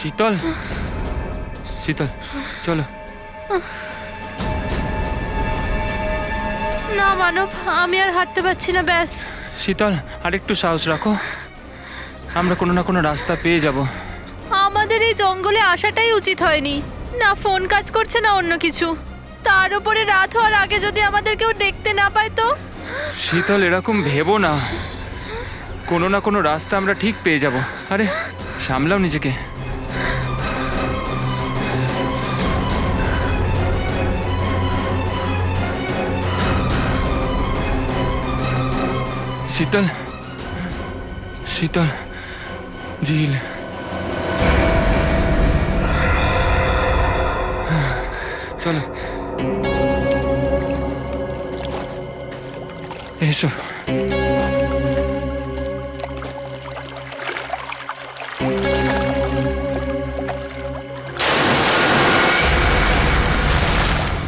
শীতল, শীতল চলো। না মানব, আমি আর হাঁটতে পারছি না, ব্যাস। শীতল আর একটু সাহস রাখো, আমরা কোনো না কোনো রাস্তা পেয়ে যাব। আমাদের এই জঙ্গলে আসাটাই উচিত হয়নি, না ফোন কাজ করছে না অন্য কিছু। তার উপরে রাত হওয়ার আগে যদি আমাদের কেউ দেখতে না পায় তো। শীতল এরকম ভেবো না, কোনো না কোনো রাস্তা আমরা ঠিক পেয়ে যাব। আরে সামলাও নিজেকে। শীতল, শীতল ঝিল। চলো এসো।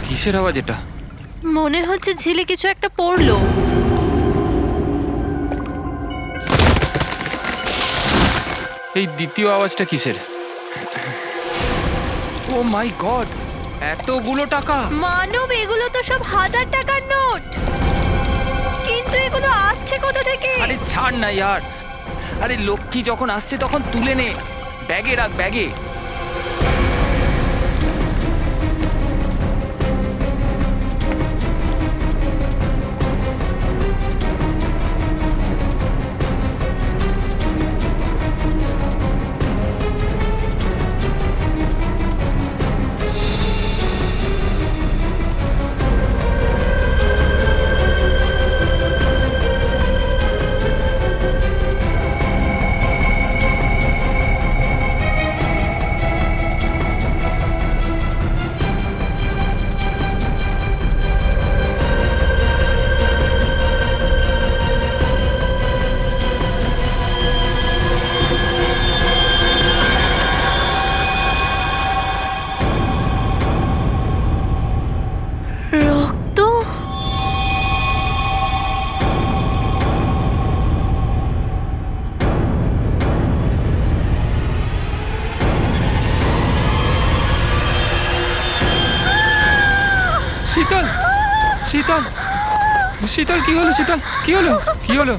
কিসের আওয়াজ এটা? মনে হচ্ছে ঝিলে কিছু একটা পড়লো। এই দ্বিতীয় আওয়াজটা কিসের? ও মাই গড, এতগুলো টাকা! মানব, এগুলো তো সব 1000 টাকার নোট, কিন্তু এগুলো আসছে কোথা থেকে? আরে ছাড় না ইয়ার। আরে লক্ষ্মী যখন আসছে তখন তুলে নে, ব্যাগে রাখ, ব্যাগে। রক্ত। শীতল, শীতল, শীতল কি হলো? শীতল কি হলো? কি হলো?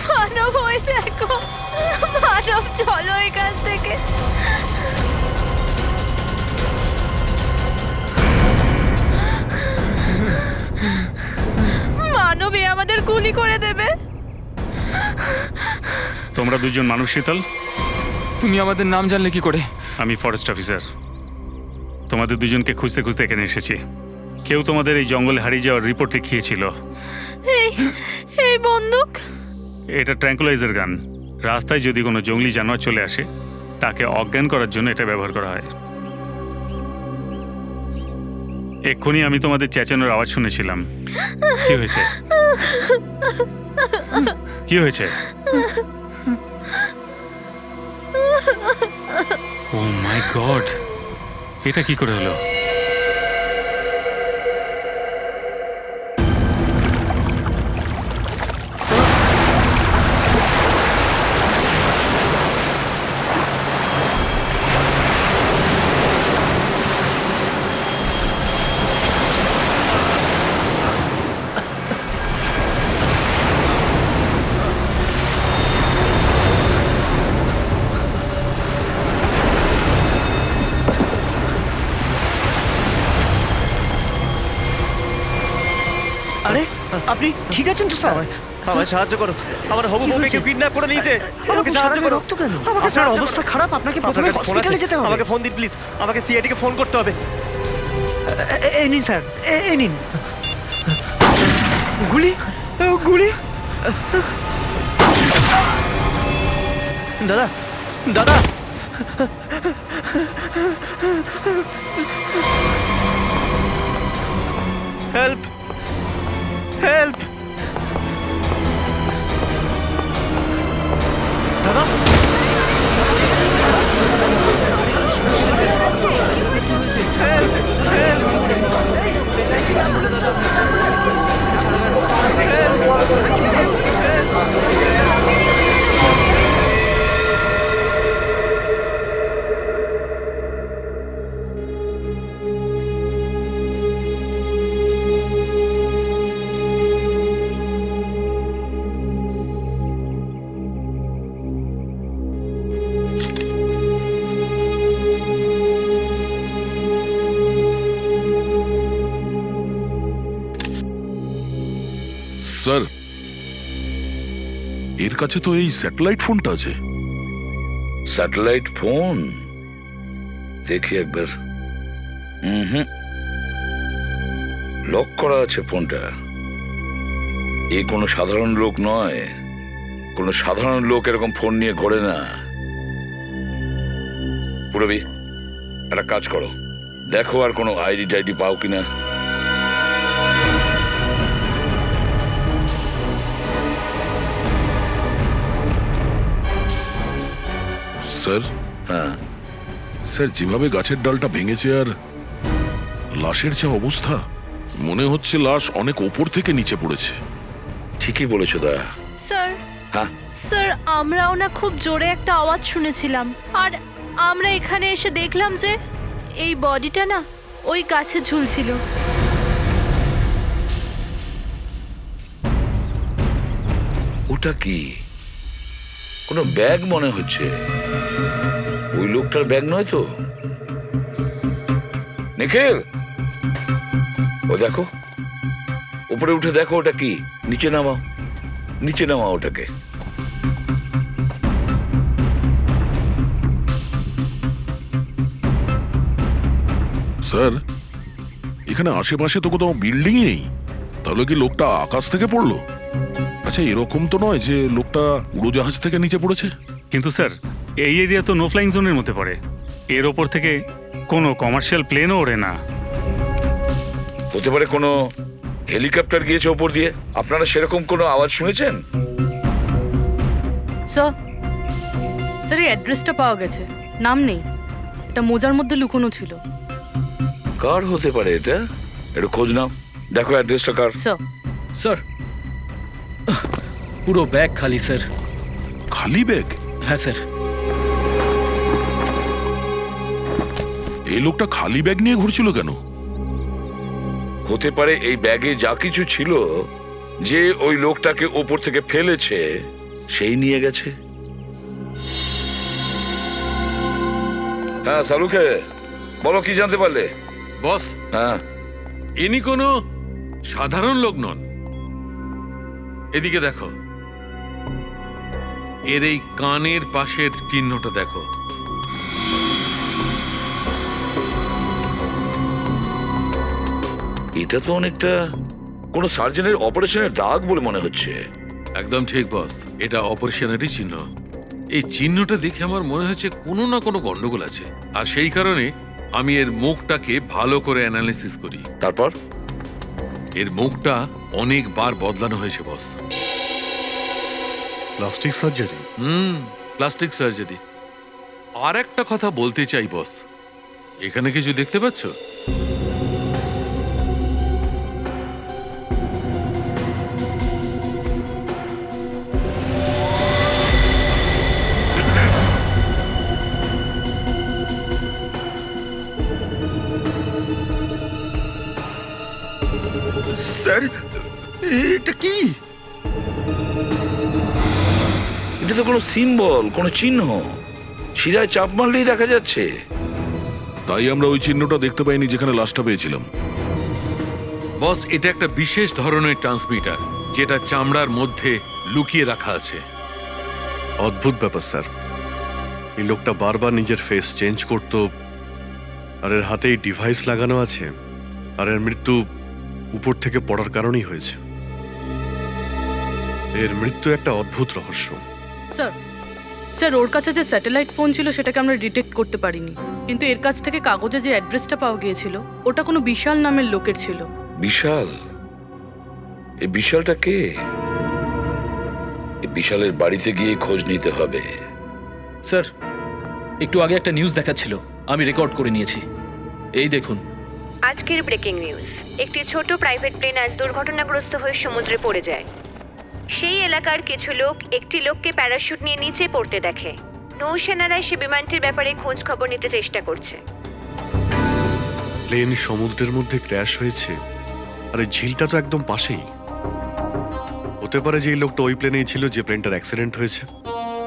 মানব, ওই দেখো। মানব, চলো এখান থেকে। মানব, এ আমাদের গুলি করে দেবে। তোমরা দুজন মানুষ শীতল? তুমি আমাদের নাম জানলে কি করে? আমি ফরেস্ট অফিসার। তোমাদের দুজনকে খুঁজতে খুঁজতে এখানে এসেছি। কেউ তোমাদের এই জঙ্গলে হারিয়ে যাওয়ার রিপোর্ট লিখিয়েছিল। এই এই বন্দুক। এটা ট্র্যাঙ্কুলাইজার গান। রাস্তায় যদি কোনো জঙ্গলি জানোয়ার চলে আসে তাকে অজ্ঞান করার জন্য এটা ব্যবহার করা হয়। এক্ষুনি আমি তোমাদের চেঁচানোর আওয়াজ শুনেছিলাম। কি হয়েছে? কি হয়েছে? ও মাই গড, এটা কি করে হলো? আরে আপনি ঠিক আছেন তো স্যার? আমায় সাহায্য করো, আমার হবু বউকে কেউ কিডন্যাপ করে নিয়েছে। আমাকে সাহায্য করো। রক্ত কেন? আমাকে আপনার সাহায্য অবস্থা করো। খারাপ, আপনাকে প্রথমে আপনার কাছে ফোন হসপিটালে আছে? যেতে হবে। আমাকে ফোন দিন প্লিজ, আমাকে সিআইডি কে ফোন করতে হবে। এই নিন স্যার, এই নিন। গুলি, গুলি। দাদা, দাদা, হেল্প, হেল্প। দাদা, স্যার, এর কাছে তো এই স্যাটেলাইট ফোনটা আছে। স্যাটেলাইট ফোন দেখি একবার। লক করা আছে ফোনটা। এ কোনো সাধারণ লোক নয়। কোনো সাধারণ লোক এরকম ফোন নিয়ে ঘোরে না। পুরবি, একটা কাজ করো, দেখো আর কোনো আইডি টাইডি পাও কিনা। স্যার, হ্যাঁ, স্যার যেভাবে গাছের ডালটা ভেঙেছে আর লাশের যা অবস্থা, মনে হচ্ছে লাশ অনেক ওপর থেকে নিচে পড়েছে। ঠিকই বলেছো দয়া। স্যার, হ্যাঁ, স্যার আমরাও না খুব জোরে একটা আওয়াজ শুনেছিলাম, আর আমরা এখানে এসে দেখলাম যে এই বডিটা না ওই গাছে ঝুলছিল। ওটা কি? কোনো ব্যাগ মনে হচ্ছে। ওই লোকটার ব্যাগ নয় তো? নিখিল, ও দেখো, উপরে উঠে দেখো ওটা কি। নিচে নামাও, নিচে নামাও ওটাকে। স্যার, এখানে আশেপাশে তো কোথাও বিল্ডিং নেই, তাহলে কি লোকটা আকাশ থেকে পড়লো? আচ্ছা, এরকম তো নয় যে লোকটা উড়োজাহাজ থেকে নিচে পড়েছে। কিন্তু স্যার, এই এরিয়া তো নো ফ্লাইং জোনের মধ্যে পড়ে। এর ওপর থেকে কোনো কমার্শিয়াল প্লেনও ওড়ে না। হতে পারে কোনো হেলিকপ্টার গিয়েছে ওপর দিয়ে। আপনারা সেরকম কোনো আওয়াজ শুনেছেন? স্যার, স্যার এই অ্যাড্রেসটা পাওয়া গেছে, নাম নেই, এটা মোজার মধ্যে লুকোনো ছিল। কার হতে পারে এটা? একটু খোঁজ নাও, দেখো অ্যাড্রেসটা কার। স্যার, স্যার, পুরো ব্যাগ খালি স্যার। খালি ব্যাগ? হ্যাঁ স্যার। এই লোকটা খালি ব্যাগ নিয়ে ঘুরছিল কেন? হতে পারে এই ব্যাগে যা কিছু ছিল, যে ওই লোকটাকে ওপর থেকে ফেলেছে সেই নিয়ে গেছে। হ্যাঁ সালুকে বলো, কি জানতে পারলে? বস, হ্যাঁ, ইনি কোনো সাধারণ লোক নন। এদিকে দেখো, এর এই কানের পাশের চিহ্নটা দেখো। এটা তো অনেকটা কোনো সার্জনের অপারেশনের দাগ বলে মনে হচ্ছে। একদম ঠিক বস, এটা অপারেশনেরই চিহ্ন। এই চিহ্নটা দেখে আমার মনে হচ্ছে কোনো না কোনো গন্ডগোল আছে, আর সেই কারণে আমি এর মুখটাকে ভালো করে অ্যানালিসিস করি। তারপর এর মুখটা অনেকবার বদলানো হয়েছে boss. Plastic surgery? Plastic surgery. আর একটা কথা বলতে চাই বস, এখানে কিছু দেখতে পাচ্ছ? স্যার, এটা কি? এটা তো কোনো সিম্বল, কোনো চিহ্ন। শিরায় চাপ মারলেই দেখা যাচ্ছে। তাই আমরা ওই চিহ্নটা দেখতে পাইনি যেখানে লাশটা পেয়েছিলাম। বস, এটা একটা বিশেষ ধরনের ট্রান্সমিটার, যেটা চামড়ার মধ্যে লুকিয়ে রাখা আছে। অদ্ভুত ব্যাপার স্যার। এই লোকটা বারবার নিজের ফেস চেঞ্জ করতো, আর এর হাতেই ডিভাইস লাগানো আছে, আর এর মৃত্যু উপর থেকে পড়ার কারণেই হয়েছে। এর মৃত্যু একটা অদ্ভুত রহস্য। স্যার, স্যার ওর কাছে যে স্যাটেলাইট ফোন ছিল সেটাকে আমরা ডিটেক্ট করতে পারিনি, কিন্তু এর কাছ থেকে কাগজে যে অ্যাড্রেসটা পাওয়া গিয়েছিল ওটা কোনো বিশাল নামের লোকের ছিল। বিশাল? এই বিশালটা কে? এই বিশালের বাড়িতে গিয়ে খোঁজ নিতে হবে। স্যার, একটু আগে একটা নিউজ দেখাচ্ছিল, আমি রেকর্ড করে নিয়েছি। এই দেখুন। আজকের ব্রেকিং নিউজ, একটি ছোট প্রাইভেট প্লেন আজ দুর্ঘটনাগ্রস্ত হয়ে সমুদ্রে পড়ে যায়। সেই এলাকার কিছু লোক একটি লোককে প্যারাশুট নিয়ে নিচে পড়তে দেখে। নৌসেনারা সে বিমানটির ব্যাপারে খোঁজ খবর নিতে চেষ্টা করছে। প্লেন সমুদ্রের মধ্যে ক্র্যাশ হয়েছে, আর এই ঝিলটা তো একদম পাশেই। হতে পারে যে এই লোকটা ওই প্লেনেই ছিল যে প্লেনটার অ্যাক্সিডেন্ট হয়েছে।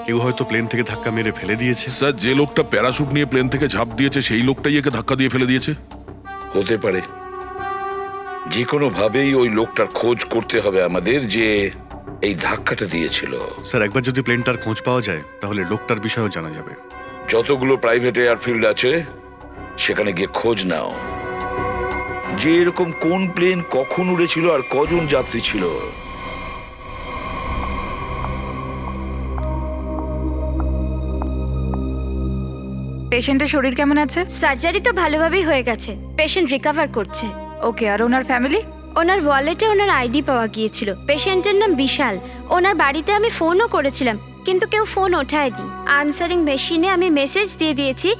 কেউ হয়তো প্লেন থেকে ধাক্কা মেরে ফেলে দিয়েছে। স্যার, যে লোকটা প্যারাশুট নিয়ে প্লেন থেকে ঝাঁপ দিয়েছে সেই লোকটাই একে ধাক্কা দিয়ে ফেলে দিয়েছে। হতে পারে। যে কোনো ভাবেই ওই লোকটার খোঁজ করতে হবে আমাদের, যে এই ধাক্কাটা দিয়েছিল। স্যার একবার যদি প্লেনটার খোঁজ পাওয়া যায় তাহলে লোকটার বিষয়েও জানা যাবে। যতগুলো প্রাইভেট এয়ারফিল্ড আছে সেখানে গিয়ে খোঁজ নাও, যে এরকম কোন প্লেন কখন উড়েছিল আর কজন যাত্রী ছিল। পেশেন্টের শরীর কেমন আছে? সার্জারি তো ভালোভাবেই হয়ে গেছে, পেশেন্ট রিকভার করছে। ওকে, আর ওনার ফ্যামিলি? ওনার ওয়ালেটে ওনার আইডি পাওয়া গিয়েছিল। পেশেন্টের নাম বিশাল। ওনার বাড়িতে আমি ফোনও করেছিলাম, কিন্তু কেউ ফোন ওঠায়নি। আনসারিং মেশিনে আমি মেসেজ দিয়ে দিয়েছি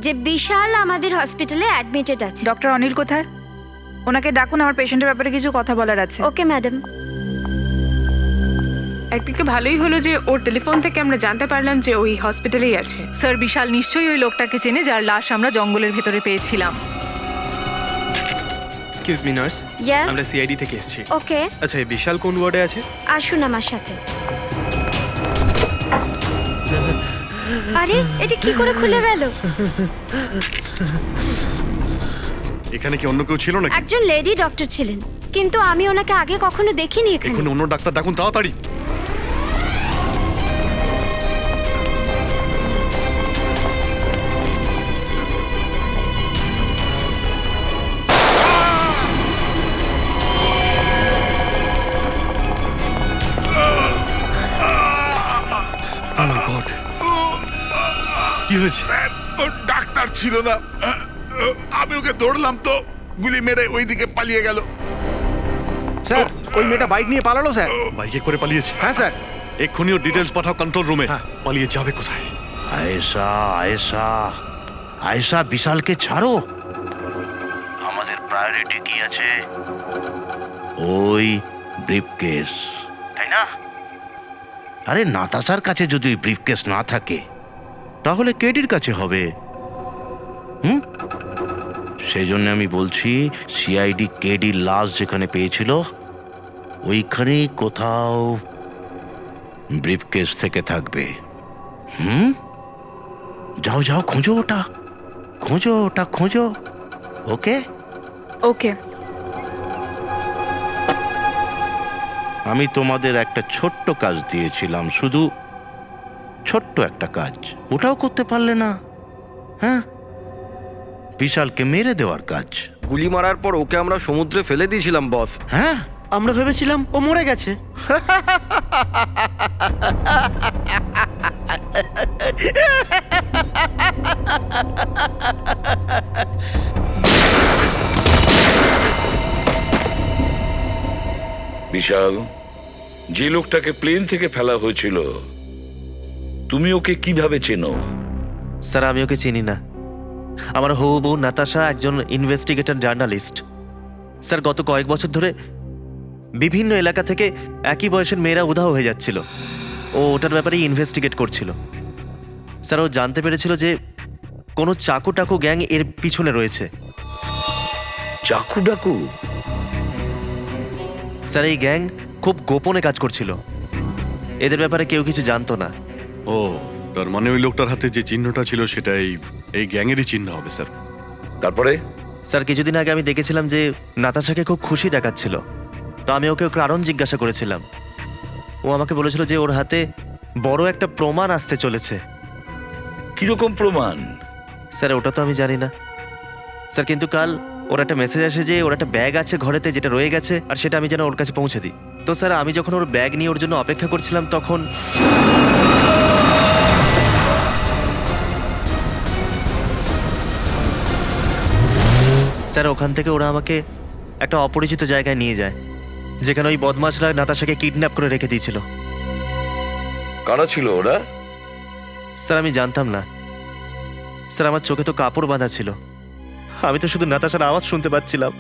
যে বিশাল আমাদের হসপিটালে অ্যাডমিটেড আছে। ডক্টর অনিল কোথায়? ওনাকে ডাকুন, আমার পেশেন্টের ব্যাপারে কিছু কথা বলার আছে। Okay madam. একদিকে ভালোই হলো যে ওর টেলিফোন থেকে আমরা জানতে পারলাম যে ওই হসপিটালেই আছে। স্যার, বিশাল নিশ্চয়ই ওই লোকটাকে চেনে যার লাশ আমরা জঙ্গলের ভেতরে পেয়েছিলাম। Excuse me nurse, yes. আমরা সিআইডি থেকে এসেছি। ওকে, আচ্ছা, এই বিশাল কোন ওয়ার্ডে আছে? আসুন আমার সাথে। আরে এটা কি করে খুলে গেল? এখানে কি অন্য কেউ ছিল নাকি? একজন লেডি ডক্টর ছিলেন, কিন্তু আমি ওনাকে আগে কখনো দেখিনি এখানে। এখন অন্য ডাক্তার ডাকুন তাড়াতাড়ি। কি হয়েছে? স্যার, ও ডাক্তার ছিল না, আমি ওকে ধরলাম তো গুলি মেরে ওইদিকে পালিয়ে গেল। স্যার, ওই মেয়েটা বাইক নিয়ে পালালো স্যার। বাইকে করে পালিয়েছে? হ্যাঁ স্যার। এক্ষুনি ওর ডিটেলস পাঠাও কন্ট্রোল রুমে। পালিয়ে যাবে কোথায়? আয়েশা, আয়েশা, আয়েশা, বিশালকে ছাড়ো। আমাদের প্রায়োরিটি কি আছে? ওই ব্রিফকেস, তাই না? আরে নাতাশার কাছে যদি ওই ব্রিফকেস না থাকে তাহলে কেডির কাছে হবে। সেই জন্য আমি বলছি সিআইডি কেডির লাশ যেখানে পেয়েছিল ওইখানেই কোথাও ব্রিফকেস থেকে থাকবে। যাও যাও, খোঁজো ওটা, খোঁজো ওটা, খোঁজো। ওকে ওকে। আমি তোমাদের একটা ছোট্ট কাজ দিয়েছিলাম, শুধু ছোট্ট একটা কাজ, ওটাও করতে পারলে না। হ্যাঁ, বিশালকে মেরে দেওয়ার কাজ। গুলি মারার পর ওকে আমরা সমুদ্রে ফেলে দিয়েছিলাম বস। হ্যাঁ, আমরা ভেবেছিলাম ও মরে গেছে। বিশাল, যে লোকটাকে প্লেন থেকে ফেলা হয়েছিল তুমি ওকে কিভাবে চেনো? স্যার, আমি ওকে চিনি না। আমার হবু বউ নাতাশা একজন ইনভেস্টিগেটর জার্নালিস্ট। স্যার, গত কয়েক বছর ধরে বিভিন্ন এলাকা থেকে একই বয়সের মেয়েরা উধাও হয়ে যাচ্ছিল। ও ওটার ব্যাপারে ইনভেস্টিগেট করছিল। স্যার, ও জানতে পেরেছিল যে কোনো চাকু টাকু গ্যাং এর পিছনে রয়েছে। চাকু ডাকু? স্যার, এই গ্যাং খুব গোপনে কাজ করছিল, এদের ব্যাপারে কেউ কিছু জানতো না। ও, তার মানে ওই লোকটার হাতে যে চিহ্নটা ছিল সেটাই এই গ্যাংয়েরই চিহ্ন হবে স্যার। তারপরে? স্যার, কিছুদিন আগে আমি দেখেছিলাম যে নাতাশাকে খুব খুশি দেখাচ্ছিল, তো আমি ওকে কারণ জিজ্ঞাসা করেছিলাম। ও আমাকে বলেছিল যে ওর হাতে বড় একটা প্রমাণ আসতে চলেছে। কিরকম প্রমাণ? স্যার, ওটা তো আমি জানি না স্যার, কিন্তু কাল ওর একটা মেসেজ আসে যে ওর একটা ব্যাগ আছে ঘরেতে যেটা রয়ে গেছে, আর সেটা আমি যেন ওর কাছে পৌঁছে দিই। তো স্যার, আমি যখন ওর ব্যাগ নিয়ে ওর জন্য অপেক্ষা করছিলাম তখন স্যার ওখান থেকে ওরা আমাকে একটা অপরিচিত জায়গায় নিয়ে যায়, যেখানে ওই বদমাশরা নাতাশাকে কিডন্যাপ করে রেখে দিয়েছিল। কারা ছিল ওরা? স্যার, আমি জানতাম না স্যার, আমার চোখে তো কাপড় বাঁধা ছিল, আমি তো শুধু নাতাশার আওয়াজ শুনতে পাচ্ছিলাম।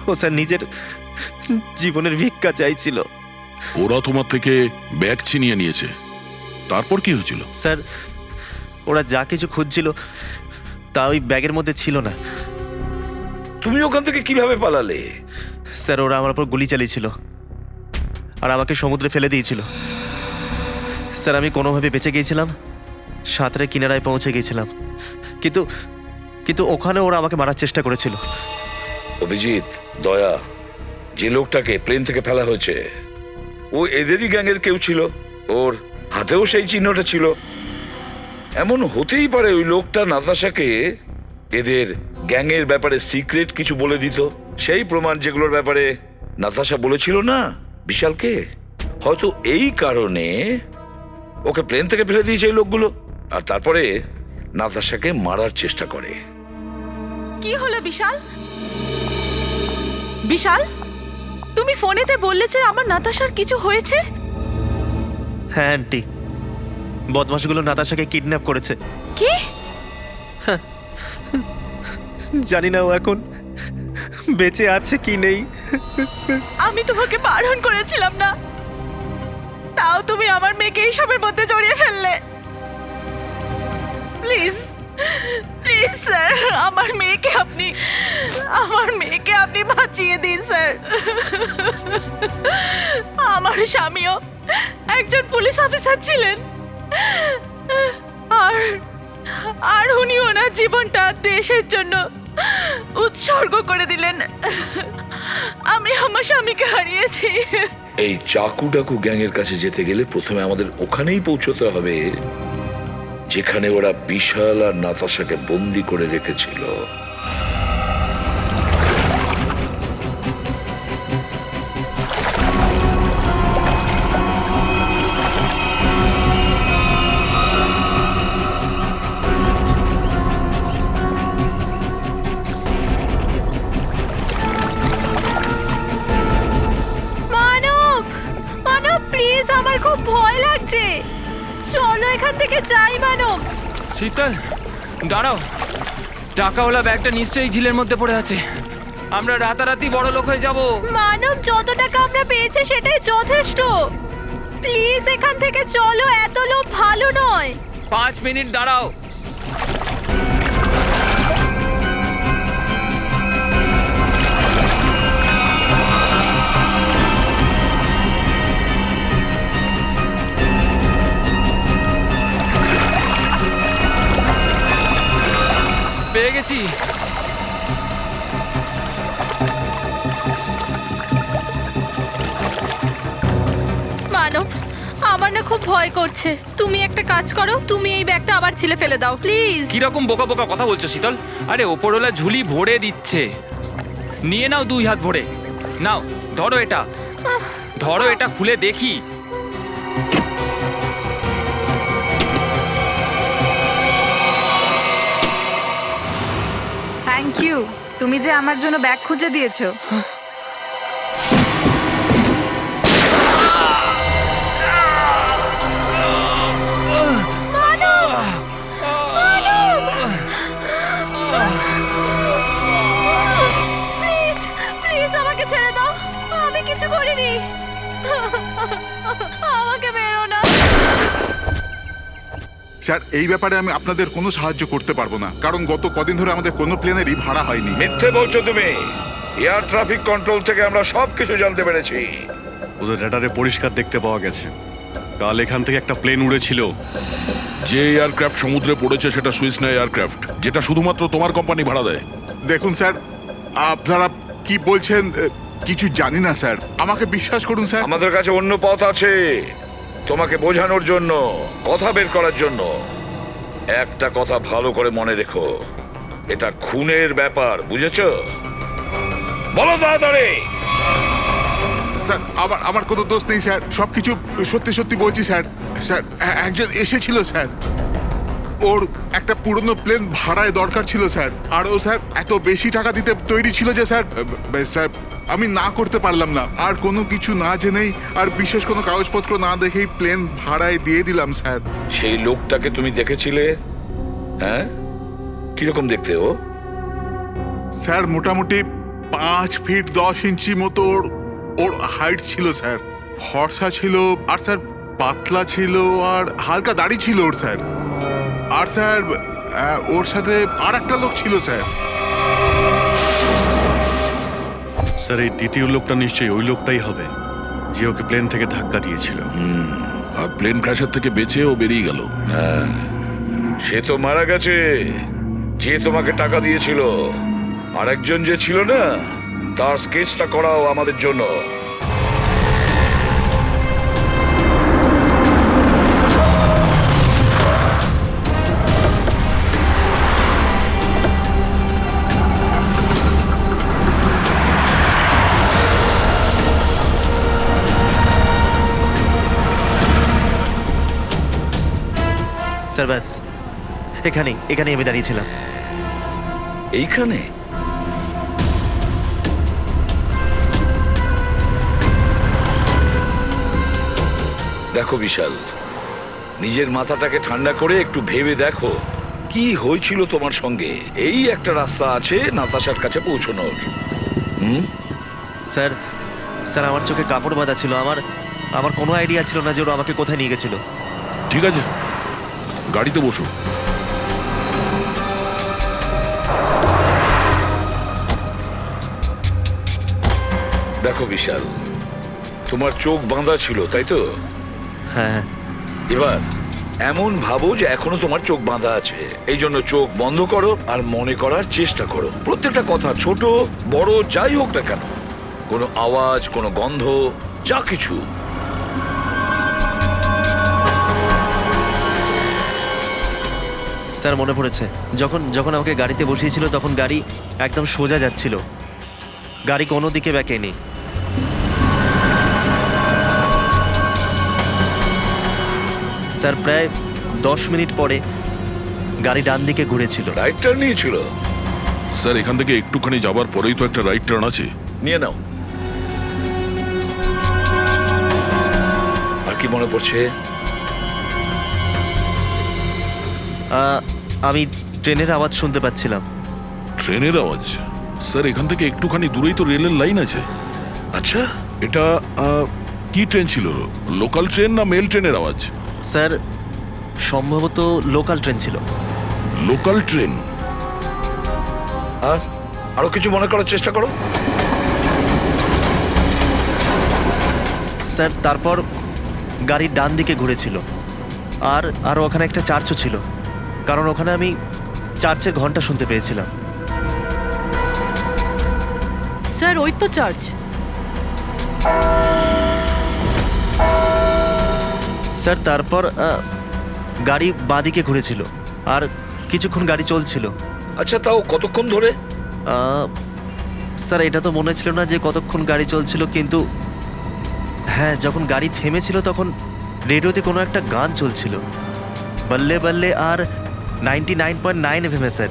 ও স্যার নিজের জীবনের ভিক্ষা চাইছিল। ওরা তোমার থেকে ব্যাগ ছিনিয়ে নিয়েছে, তারপর কি হয়েছিল? স্যার, ওরা যা কিছু খুঁজছিল তা ওই ব্যাগের মধ্যে ছিল না। তুমি ওখান থেকে কিভাবে পালালে? স্যার, ওরা আমার উপর গুলি চালিয়েছিল আর আমাকে সমুদ্রে ফেলে দিয়েছিল। স্যার, আমি কোনোভাবে বেঁচে গিয়েছিলাম, সাঁতরে কিনারায় পৌঁছে গিয়েছিলাম, কিন্তু ওখানে ওরা আমাকে মারার চেষ্টা করেছিল। অভিজিৎ, দয়া, যে লোকটাকে প্লেন থেকে ফেলা হয়েছে ও এদেরই গ্যাংয়ের কেউ ছিল, ওর হাতেও সেই চিহ্নটা ছিল। এমন হতেই পারে ওই লোকটা নাতাশাকে এদের গ্যাংয়ের ব্যাপারে সিক্রেট কিছু বলে দিত, সেই প্রমাণ যেগুলোর ব্যাপারে নাতাশা বলেছিল না বিশালকে। হয়তো এই কারণে ওকে প্লেন থেকে ফেলে দিয়েছে এই লোকগুলো, আর তারপরে নাতাশাকে মারার চেষ্টা করে। কি হলো বিশাল? বিশাল, তুমি ফোনেতে বললে যে আমার নাতাশার কিছু হয়েছে। হ্যাঁ আন্টি, বদমাশগুলো নাতাশাকে কিডন্যাপ করেছে। কি? জানি না ও এখন বেঁচে আছে কি নেই। আমি তোমাকে বারণ করেছিলাম না, তাও তুমি আমার মেয়েকে এইসবের মধ্যে জড়িয়ে ফেললে। প্লিজ প্লিজ স্যার, আমার মেয়েকে আপনি বাঁচিয়ে দিন স্যার। আমার স্বামীও একজন পুলিশ অফিসার ছিলেন, আর উনি ওনার জীবনটা দেশের জন্য উৎসর্গ করে দিলেন। আমি আমার স্বামীকে হারিয়েছি। এই চাকু ডাকু গ্যাংয়ের কাছে যেতে গেলে প্রথমে আমাদের ওখানেই পৌঁছতে হবে যেখানে ওরা বিশাল আর নাতাশাকে বন্দি করে রেখেছিল। মানব প্লিজ, আমার খুব ভয় লাগছে, চলো এখান থেকে যাই। মানব। শীতল দাঁড়াও, টাকাওয়ালা ব্যাগটা নিশ্চয়ই ঝিলের মধ্যে পড়ে আছে। আমরা রাতারাতি বড় লোক হয়ে যাব। মানব, যত টাকা আমরা পেয়েছি সেটাই যথেষ্ট। প্লিজ এখান থেকে চলো, এত লোভ ভালো নয়। 5 মিনিট দাঁড়াও। পেয়ে গেছি। মানব, আমার না খুব ভয় করছে। তুমি একটা কাজ করো, তুমি এই ব্যাগটা আবার ছিলে ফেলে দাও প্লিজ। কিরকম বোকা বোকা কথা বলছো শীতল? আরে ওপরওয়ালা ঝুলি ভরে দিচ্ছে, নিয়ে নাও 2 হাত ভরে। নাও ধরো এটা, ধরো এটা খুলে দেখি। থ্যাংক ইউ, তুমি যে আমার জন্য ব্যাগ খুঁজে দিয়েছো। প্লিজ প্লিজ আমাকে ছেড়ে দাও, আমি কিছু করিনি। আমাকে মেরো না। স্যার, এই ব্যাপারে আমি আপনাদের কোনো সাহায্য করতে পারবো না, কারণ গত কদিন ধরে আমাদের কোনো প্লেনেরই ভাড়া হয়নি। মিথ্যে বলছো তুমি। এয়ার ট্রাফিক কন্ট্রোল থেকে আমরা সবকিছু জানতে পেরেছি। ওদের রেডারে পরিষ্কার দেখতে পাওয়া গেছে কাল এখান থেকে একটা প্লেন উড়েছিল। যে এয়ারক্রাফট সমুদ্রে পড়েছে সেটা সুইসনা এয়ারক্রাফট, যেটা শুধুমাত্র তোমার কোম্পানি ভাড়া দেয়। দেখুন স্যার, আপনারা কি বলছেন কিছু জানি না স্যার, আমাকে বিশ্বাস করুন স্যার। আমাদের কাছে অন্য পথ আছে তোমাকে বোঝানোর জন্য, কথা বের করার জন্য। একটা কথা ভালো করে মনে রেখো, এটা খুনের ব্যাপার, বুঝেছো? বলো তাড়াতাড়ি। স্যার, আমার কোনো দোষ নেই স্যার, সবকিছু সত্যি সত্যি বলছি স্যার। স্যার, একজন এসেছিল স্যার, ওর একটা পুরনো প্লেন ভাড়ায় দরকার ছিল স্যার, আর ও স্যার এত বেশি টাকা দিতে তৈরি ছিল যে স্যার স্যার আমি না করতে পারলাম না। আর কোনো কিছু না জেনেই আর বিশেষ কোনো কাগজপত্র না দেখেই প্লেন ভাড়ায় দিয়ে দিলাম স্যার। সেই লোকটাকে তুমি দেখেছিলে? হ্যাঁ, কিরকম দেখতে ও? স্যার মোটামুটি 5 ফিট 10 ইঞ্চি মতো ওর হাইট ছিল স্যার, ফর্সা ছিল, আর স্যার পাতলা ছিল, আর হালকা দাড়ি ছিল ওর স্যার। আর স্যার ওর সাথে আর একটা লোক ছিল স্যার। স্যার, এই দ্বিতীয় লোকটা নিশ্চয়ই ওই লোকটাই হবে যে ওকে প্লেন থেকে ধাক্কা দিয়েছিল। আর প্লেন ক্র্যাশের থেকে বেঁচে ও বেরিয়ে গেল। হ্যাঁ, সে তো মারা গেছে। যে তোমাকে টাকা দিয়েছিল, আরেকজন যে ছিল না, তার স্কেচটা করাও আমাদের জন্য। স্যার ব্যাস এখানেই আমি দাঁড়িয়েছিলাম। এইখানে? দেখো বিশাল, নিজের মাথাটাকে ঠান্ডা করে একটু ভেবে দেখো কি হয়েছিল তোমার সঙ্গে। এই একটা রাস্তা আছে নাতাশার কাছে পৌঁছানোর। স্যার আমার চোখে কাপড় বাঁধা ছিল। আমার কোনো আইডিয়া ছিল না যে ওরা আমাকে কোথায় নিয়ে গেছিল। ঠিক আছে, গাড়িতে বসো। দেখো বিশাল, তোমার চোখ বাঁধা ছিল তাই তো? হ্যাঁ। এবার এমন ভাবো যে এখনো তোমার চোখ বাঁধা আছে। এই জন্য চোখ বন্ধ করো আর মনে করার চেষ্টা করো প্রত্যেকটা কথা, ছোট বড় যাই হোক না কেন, কোনো আওয়াজ, কোনো গন্ধ, যা কিছু। স্যার মনে পড়েছে, যখন আমাকে গাড়িতে বসিয়েছিল তখন গাড়ি একদম সোজা যাচ্ছিল, গাড়ি কোনো দিকে বেঁকেনি। স্যার প্রায় 10 মিনিট পরে গাড়ি ডান দিকে ঘুরেছিল। রাইট টার্ন নিয়েছিল? স্যার এখান থেকে একটুখানি যাবার পরেই তো একটা রাইট টার্ন আছে। নিয়ে নাও। আর কি মনে পড়ছে? আমি ট্রেনের আওয়াজ শুনতে পাচ্ছিলাম। ট্রেনের আওয়াজ? স্যার এখান থেকে একটুখানি দূরেই তো রেলের লাইন আছে। আচ্ছা, এটা কি ট্রেন ছিল? লোকাল ট্রেন না মেল ট্রেনের আওয়াজ? স্যার সম্ভবত লোকাল ট্রেন ছিল। Local train? আর আরো কিছু মনে করার চেষ্টা করো। স্যার তারপর গাড়ি ডান দিকে ঘুরেছিল, আর ওখানে একটা চার্চও ছিল, কারণ ওখানে আমি চার্চের ঘন্টা শুনতে পেয়েছিলাম। স্যার ওই তো চার্চ। স্যার তারপর গাড়ি বাঁদিকে ঘুরেছিল, আর কিছুক্ষণ গাড়ি চলছিল। আচ্ছা, তাও কতক্ষণ ধরে? স্যার এটা তো মনে ছিল না যে কতক্ষণ গাড়ি চলছিল, কিন্তু হ্যাঁ, যখন গাড়ি থেমেছিল তখন রেডিওতে কোনো একটা গান চলছিল, বল্লে বল্লে আর 99.9 FM স্যার।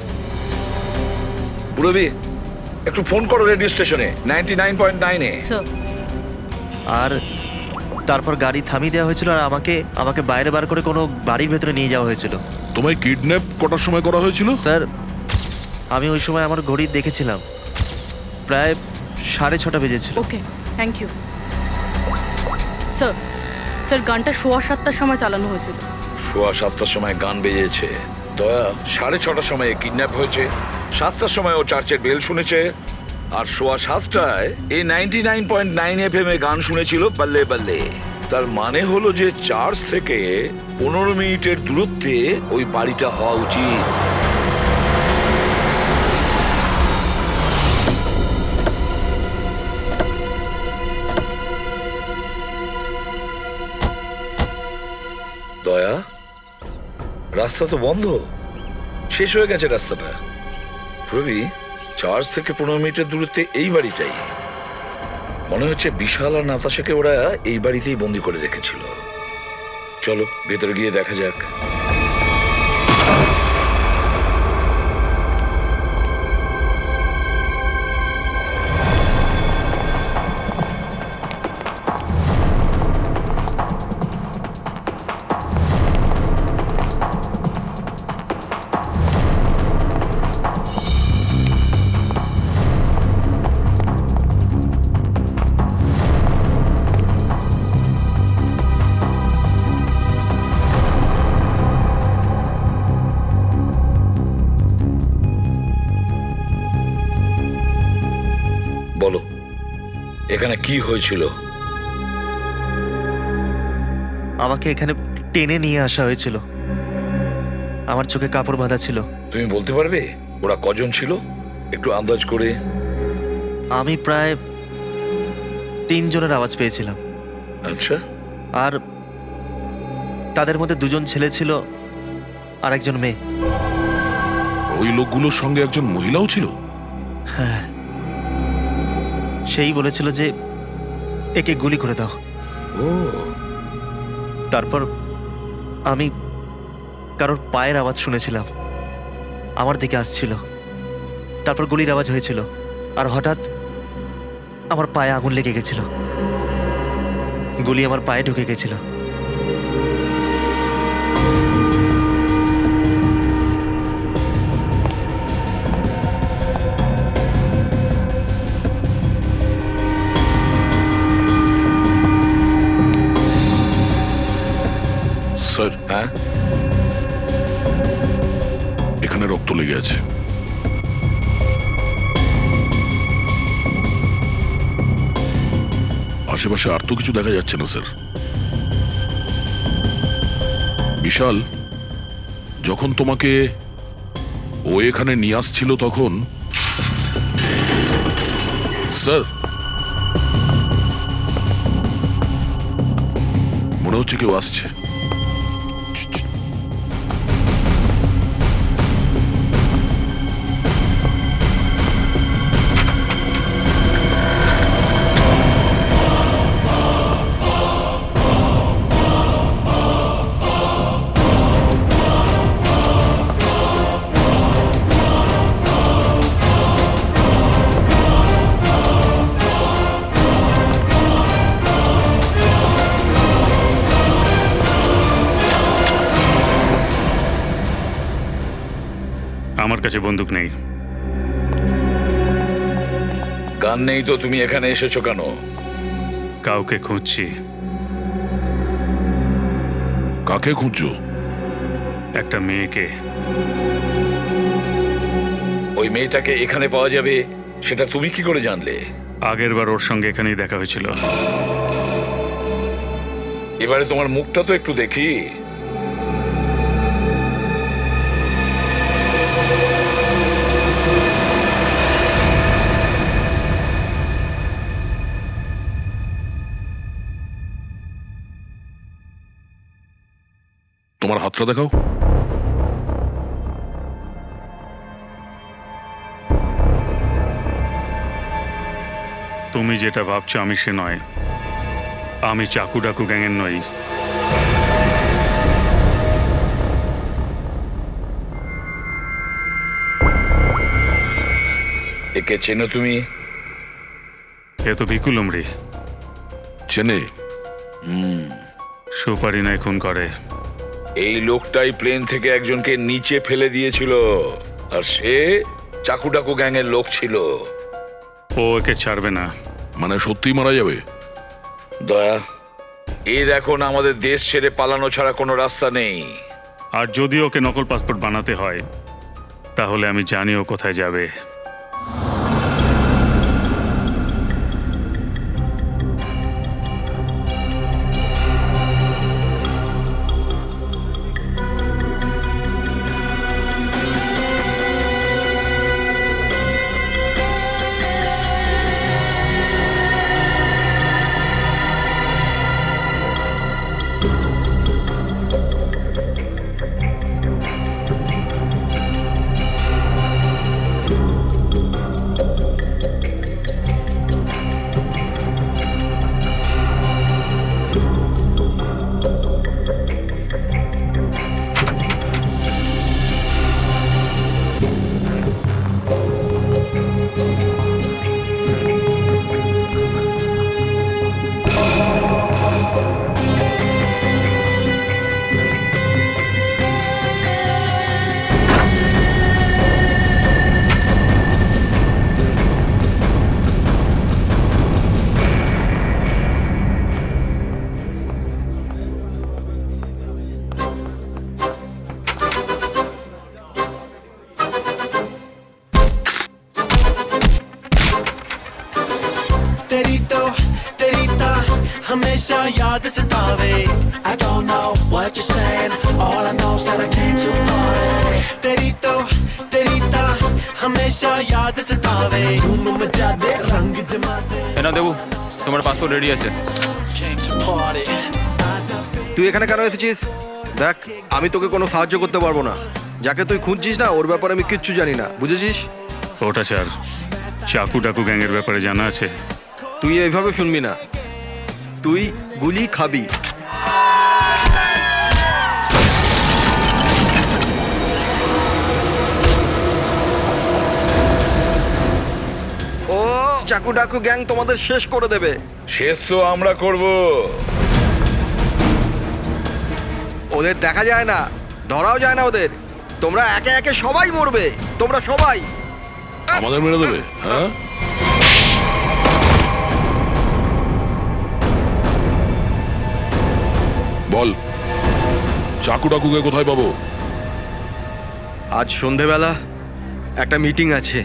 পুরবি, একটু ফোন করো রেডিও স্টেশনে 99.9 এ। আর তারপর গাড়ি থামিয়ে দেওয়া হয়েছিল, আর আমাকে বাইরে বার করে কোনো বাড়ির ভেতরে নিয়ে যাওয়া হয়েছিল। তোমায় কিডন্যাপ কটার সময় করা হয়েছিল? স্যার আমি ওই সময় আমার ঘড়ি দেখেছিলাম, প্রায় 6:30 বেজেছিল। ওকে, থ্যাংক ইউ। স্যার গানটা 7:15 সময় চালানো হয়েছিল। 7:15 সময় গান বেজেছে। দয়া 6:30 সময় কিডন্যাপ হয়েছে, 7টার সময় ও চার্চের বেল শুনেছে, আর 7:15টায় এই 99.9 FM এ গান শুনেছিল বল্লে বল্লে। তার মানে হলো যে চার্চ থেকে 15 মিনিটের দূরত্বে ওই বাড়িটা হওয়া উচিত। দয়া, রাস্তা তো বন্ধ, শেষ হয়ে গেছে রাস্তাটা। প্রবি, চার্চ থেকে 15 মিনিটের দূরত্বে এই বাড়িটাই। মনে হচ্ছে বিশাল আর নাতাশাকে ওরা এই বাড়িতেই বন্দি করে রেখেছিল। চলো ভেতরে গিয়ে দেখা যাক। বলো, এখানে কি হয়েছিল? আমাকে এখানে টেনে নিয়ে আসা হয়েছিল, আমার চোখে কাপড় বাঁধা ছিল। তুমি বলতে পারবে ওরা কজন ছিল একটু আন্দাজ করে? আমি প্রায় 3 জনের আওয়াজ পেয়েছিলাম। আচ্ছা, আর তাদের মধ্যে 2জন ছেলে ছিল আর একজন মেয়ে। ওই লোকগুলোর সঙ্গে একজন মহিলাও ছিল? হ্যাঁ, সেই বলেছিল যে একে গুলি করে দাও। ও, তারপর আমি কারোর পায়ের আওয়াজ শুনেছিলাম, আমার দিকে আসছিল। তারপর গুলির আওয়াজ হয়েছিল, আর হঠাৎ আমার পায়ে আগুন লেগে গেছিল। গুলি আমার পায়ে ঢুকে গেছিল। স্যার, হ্যাঁ, এখানে রক্ত লেগে আছে। আশেপাশে আর তো কিছু দেখা যাচ্ছে না স্যার। বিশাল, যখন তোমাকে ও এখানে নিয়ে আসছিল তখন স্যার মনে হচ্ছে কেউ আসছে। আমার কাছে বন্দুক নেই। গান নেই তো তুমি এখানে এসেছো কেন? কাউকে খুঁজছি। কাকে খুঁজছো? একটা মেয়েকে। ওই মেয়েটাকে এখানে পাওয়া যাবে সেটা তুমি কি করে জানলে? আগের বার ওর সঙ্গে এখানেই দেখা হয়েছিল। এবারে তোমার মুখটা তো একটু দেখি। তোমার হাতটা দেখাও। তুমি যেটা ভাবছো আমি সে নয়। আমি চাকু ডাকু গ্যাংয়ের নই। একে চেনো তুমি? এ তো ভিকু লুমড়ি। চেনে? সুপারি নাই খুন করে। এই লোকটাই প্লেন থেকে একজনকে নিচে ফেলে দিয়েছিল, আর সে চাকুটাকু গ্যাংয়ের লোক ছিল। ও একে ছাড়বে না। মানে সত্যিই মারা যাবে? দয়া, এর এখন আমাদের দেশ ছেড়ে পালানো ছাড়া কোনো রাস্তা নেই। আর যদি ওকে নকল পাসপোর্ট বানাতে হয় তাহলে আমি জানি ও কোথায় যাবে। हमेशा याद सतावे I don't know what you're saying All I know is that I came too far तेरी तो हमेशा हमेशा याद सतावे धूम मचा दे रंग जमा दे না দেবু তোমার পাসপোর্ট রেডি আছে। came to party তুই এখানে কেন এসেছিস? দেখ, আমি তোকে কোনো সাহায্য করতে পারবো না। যাকে তুই খুঁজছিস না, ওর ব্যাপারে আমি কিচ্ছু জানি না, বুঝেছিস? ওটা স্যার, চাকু টাকু গ্যাংয়ের ব্যাপারে জানা আছে? তুই এইভাবে শুনবি না, তুই গুলি খাবি। ও চাকু ডাকু গ্যাং তোমাদের শেষ করে দেবে। শেষ তো আমরা করব। ওদের দেখা যায় না, ধরাও যায় না ওদের। তোমরা একে একে সবাই মরবে, তোমরা সবাই। আমাদের মেরে দেবে? হ্যাঁ, বল চাকু টাকুকে কোথায় পাবো? আজ সন্ধেবেলা একটা মিটিং আছে।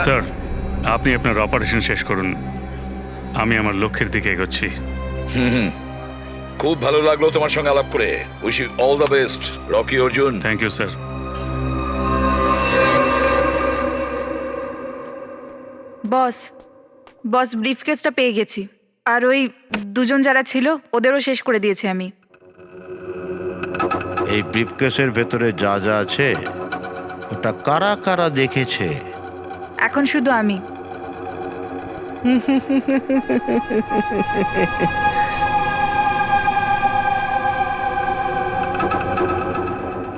স্যার, আপনি আপনার অপারেশন শেষ করুন, আমি আমার লক্ষ্যের দিকে এগোচ্ছি। খুব ভালো লাগলো তোমার সঙ্গে আলাপ করে। Wish you all the best Rocky Arjun. Thank you sir. Boss boss ব্রিফকেসটা পেয়ে গেছি, আর ওই দুজন যারা ছিল ওদেরও শেষ করে দিয়েছি আমি। এই ব্রিফকেসের ভেতরে যা যা আছে ওটা কারা কারা দেখেছে? এখন শুধু আমি।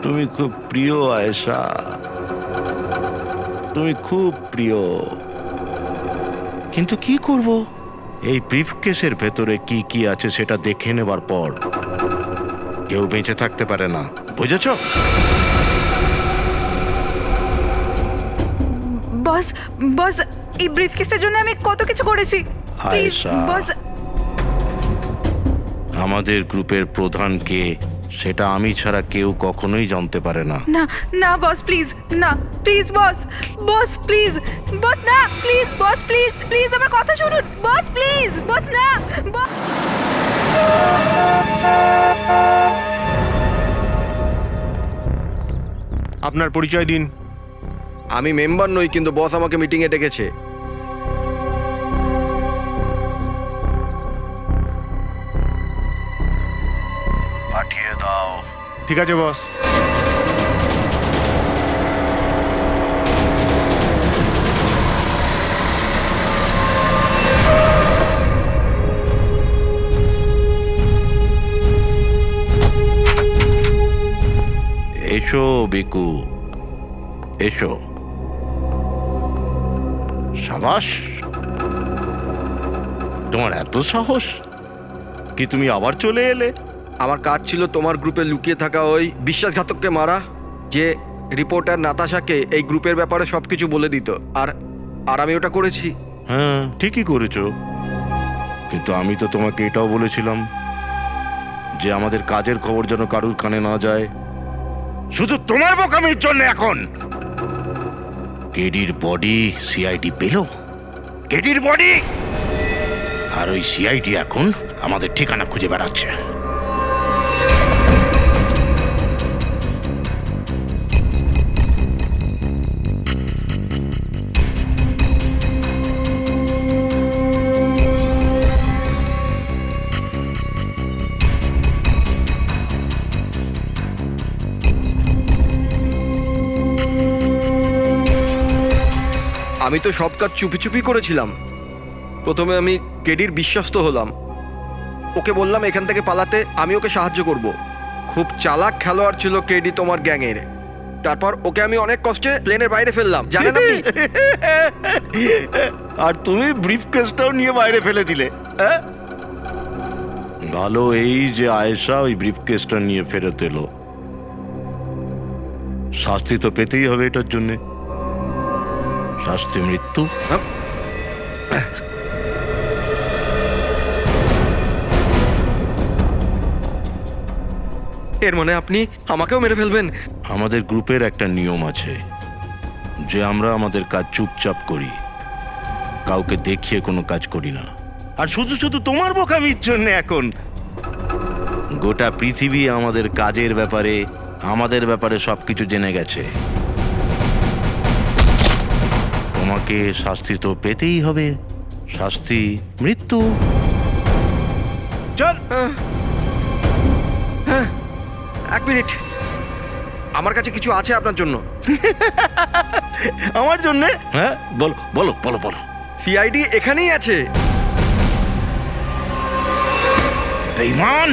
তুমি খুব প্রিয় আয়েশা, তুমি খুব প্রিয়। কিন্তু কি করব, এই ব্রিফকেসের ভেতরে কি কি আছে সেটা দেখে নেবার পর কেউ বেঁচে থাকতে পারে না, বুঝেছ? বস বস এই ব্রিফকেসের জন্য আমি কত কিছু করেছি। প্লিজ আয়েশা, বস। আমাদের গ্রুপের প্রধান কে সেটা আমি ছাড়া কেউ কখনোই জানতে পারে না। না না বস প্লিজ, না প্লিজ বস, বস প্লিজ, বস না প্লিজ, বস প্লিজ, প্লিজ আমার কথা শুনুন বস, প্লিজ বস না বস। আপনার পরিচয় দিন। আমি মেম্বার নই, কিন্তু বস আমাকে মিটিংয়ে ডেকেছে। পাঠিয়ে দাও। ঠিক আছে বস। এসো বিকু, এসো। সাবাস, তোমার এত সাহস কি তুমি আবার চলে এলে? আমার কাজ ছিল তোমার গ্রুপে লুকিয়ে থাকা ওই বিশ্বাসঘাতককে মারা, যে রিপোর্টার নাতাশাকে এই গ্রুপের ব্যাপারে সবকিছু বলে দিত। আর আর আমি ওটা করেছি। হ্যাঁ, ঠিকই করেছো, কিন্তু আমি তো তোমাকে এটাও বলেছিলাম যে আমাদের কাজের খবর যেন কারুর কানে না যায়। শুধু তোমার বোকামির জন্য এখন কেডির বডি সিআইডি পেল, কেডির বডি, আর ওই সিআইডি এখন আমাদের ঠিকানা খুঁজে বেড়াচ্ছে। আমি তো সব কাজ চুপি চুপি করেছিলাম। প্রথমে আমি কেডির বিশ্বস্ত হলাম, ওকে বললাম এখান থেকে পালাতে আমি ওকে সাহায্য করব। খুব চালাক খেলোয়াড় ছিল কেডি তোমার গ্যাংয়ের। তারপর ওকে আমি অনেক কষ্টে প্লেনের বাইরে ফেললাম, জানেন আপনি? আর তুমি ব্রিফকেসটাও নিয়ে বাইরে ফেলে দিলে। ভালো এই যে আয়েশা ওই ব্রিফকেসটা নিয়ে ফেরত এলো। শাস্তি তো পেতেই হবে এটার জন্যে, শাস্তি মৃত্যু। এর মানে আপনি আমাকেও মেরে ফেলবেন? আমাদের গ্রুপের একটা নিয়ম আছে যে আমরা আমাদের কাজ চুপচাপ করি, কাউকে দেখিয়ে কোনো কাজ করি না। আর শুধু শুধু তোমার বোকামির জন্য এখন গোটা পৃথিবী আমাদের কাজের ব্যাপারে আমাদের ব্যাপারে সবকিছু জেনে গেছে। তোমাকে শাস্তি তো পেতেই হবে, শাস্তি মৃত্যু। চল। হ্যাঁ, 1 মিনিট, আমার কাছে কিছু আছে আপনার জন্য। আমার জন্য? হ্যাঁ, বলো বলো বলো বলো। সিআইডি এখানেই আছে। বেঈমান!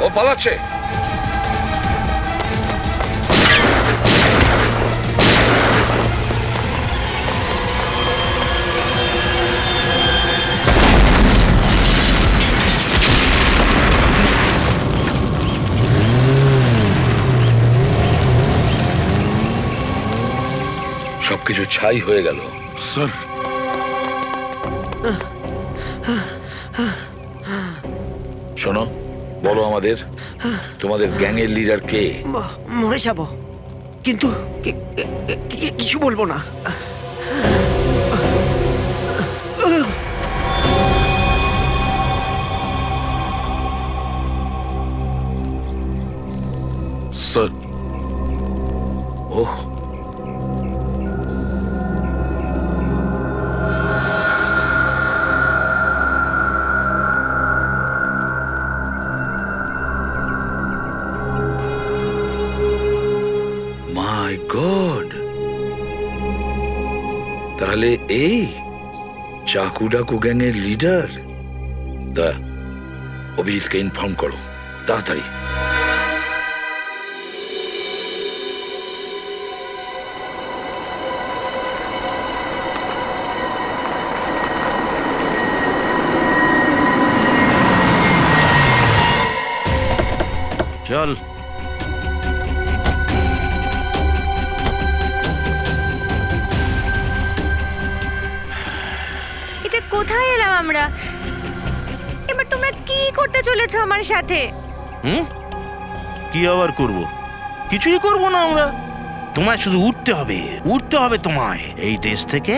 ও পালাচ্ছে। সবকিছু ছাই হয়ে গেল। স্যার, শোনো, বলো আমাদের, তোমাদের গ্যাংয়ের লিডার কে? মরে যাব, কিন্তু কিছু বলবো না। স্যার। ওহ, মাই গড, তাহলে এই চাকু ডাকু গ্যাংয়ের লিডার? দা, অভিজিৎকে ইনফর্ম করো তাড়াতাড়ি। চল। এটা কোথায় এলাম আমরা? এবার তোমরা কি করতে চলেছো আমার সাথে? কি আবার করব? কিছুই করব না আমরা। তোমায় শুধু উঠতে হবে, উঠতে হবে তোমায় এই দেশ থেকে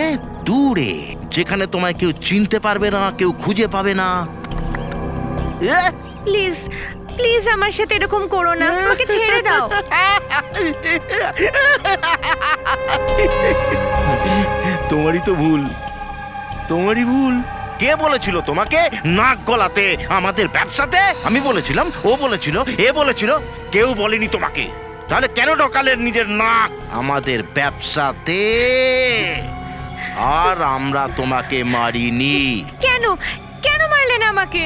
দূরে, যেখানে তোমায় কেউ চিনতে পারবে না, কেউ খুঁজে পাবে না। প্লিজ প্লিজ আমার সাথে এরকম করো না, আমাকে ছেড়ে দাও। তোমারই তো ভুল, তোমারই ভুল। কে বলেছিল তোমাকে নাক গলাতে আমাদের ব্যবসাতে? আমি বলেছিলাম, ও বলেছিল, এ বলেছিল, কেউ বলেনি তোমাকে। তাহলে কেন ঢোকালে নিজের নাক আমাদের ব্যবসাতে? আর আমরা তোমাকে মারিনি। কেন কেন মারলেন আমাকে?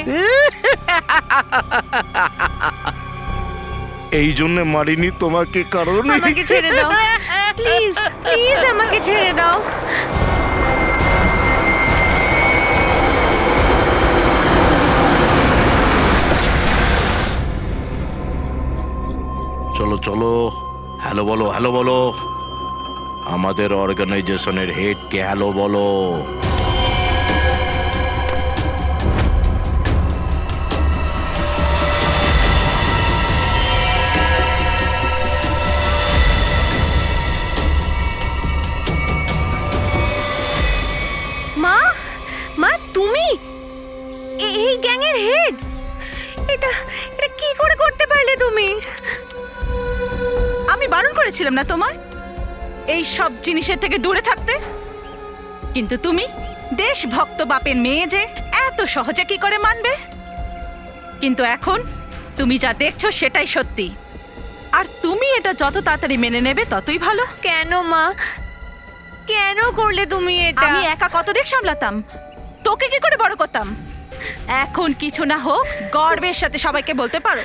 এই জন্য মারিনি তোমাকে, কারণ আমাকে ছেড়ে দাও প্লিজ, প্লিজ আমাকে ছেড়ে দাও। চলো চলো, হ্যালো বলো, হ্যালো বলো। আমাদের অর্গানাইজেশনের হেডকে হ্যালো বলো। মা, মা তুমি এই গ্যাংয়ের হেড? এটা এটা কি করে করতে পারলে তুমি? আমি বারণ করেছিলাম না তোমায় এই সব জিনিসের থেকে দূরে থাকতে? কিন্তু তুমি দেশভক্ত বাপের মেয়ে যে এত সহজে কি করে মানবে? কিন্তু এখন তুমি যা দেখছো সেটাই সত্যি, আর তুমি এটা যত তাড়াতাড়ি মেনে নেবে ততই ভালো। কেন মা, কেন করলে তুমি এটা? আমি একা কত দিক সামলাতাম, তোকে কি করে বড় করতাম? এখন কিছু না হোক গর্বের সাথে সবাইকে বলতে পারো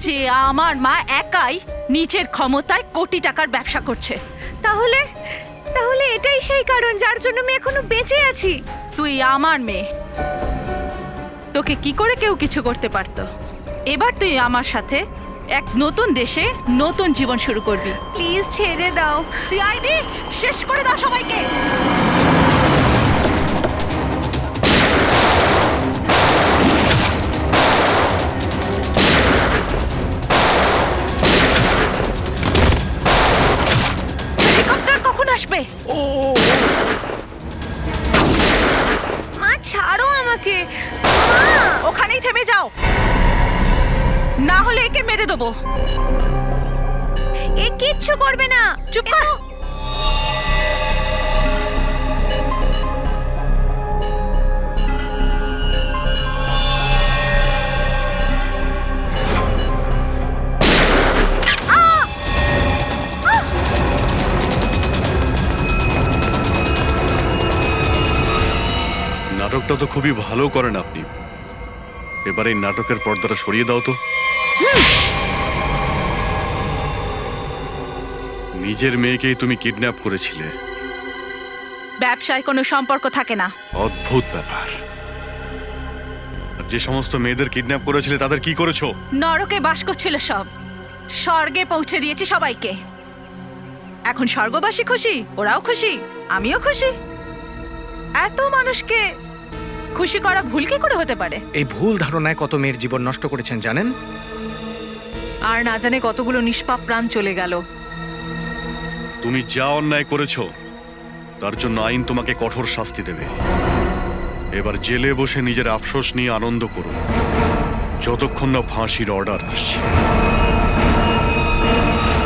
যে আমার মা একাই নিজের ক্ষমতায় কোটি টাকার ব্যবসা করছে। তাহলে তাহলে এটাই সেই কারণ যার জন্য আমি এখনো বেঁচে আছি। তুই আমার মেয়ে, তোকে কি করে কেউ কিছু করতে পারতো? এবার তুই আমার সাথে এক নতুন দেশে নতুন জীবন শুরু করবি। প্লিজ ছেড়ে দাও। সিআইডি শেষ করে দাও সবাইকে। হেলিকপ্টার কখন আসবে? মা ছাড়ো আমাকে। ওখানেই থেমে যাও, না হলে একে মেরে দেবো। এ কিচ্ছু করবে না। চুপ কর। নাটকটা তো খুবই ভালো করেন আপনি। এবার এই নাটকের পর্দাটা সরিয়ে দাও তো। নিজের মেয়েকেই তুমি কিডন্যাপ করেছিলে। ব্যবসায় কোনো সম্পর্ক থাকে না। অদ্ভুত ব্যাপার। আর যে সমস্ত মেয়েদের কিডন্যাপ করেছিলে তাদের কি করেছো? নরকে বাস করছিল সব, স্বর্গে পৌঁছে দিয়েছি সবাইকে। এখন স্বর্গবাসী খুশি, ওরাও খুশি, আমিও খুশি। এত মানুষকে খুশি করা ভুল কি করে হতে পারে? এই ভুল ধারণায় কত মেয়ের জীবন নষ্ট করেছেন জানেন? আর না জানে কতগুলো নিষ্পাপ প্রাণ চলে গেল। তুমি যা অন্যায় করেছো তার জন্য আইন তোমাকে কঠোর শাস্তি দেবে। এবার জেলে বসে নিজের আফসোস নিয়ে আনন্দ করো, যতক্ষণ না ফাঁসির অর্ডার আসছে।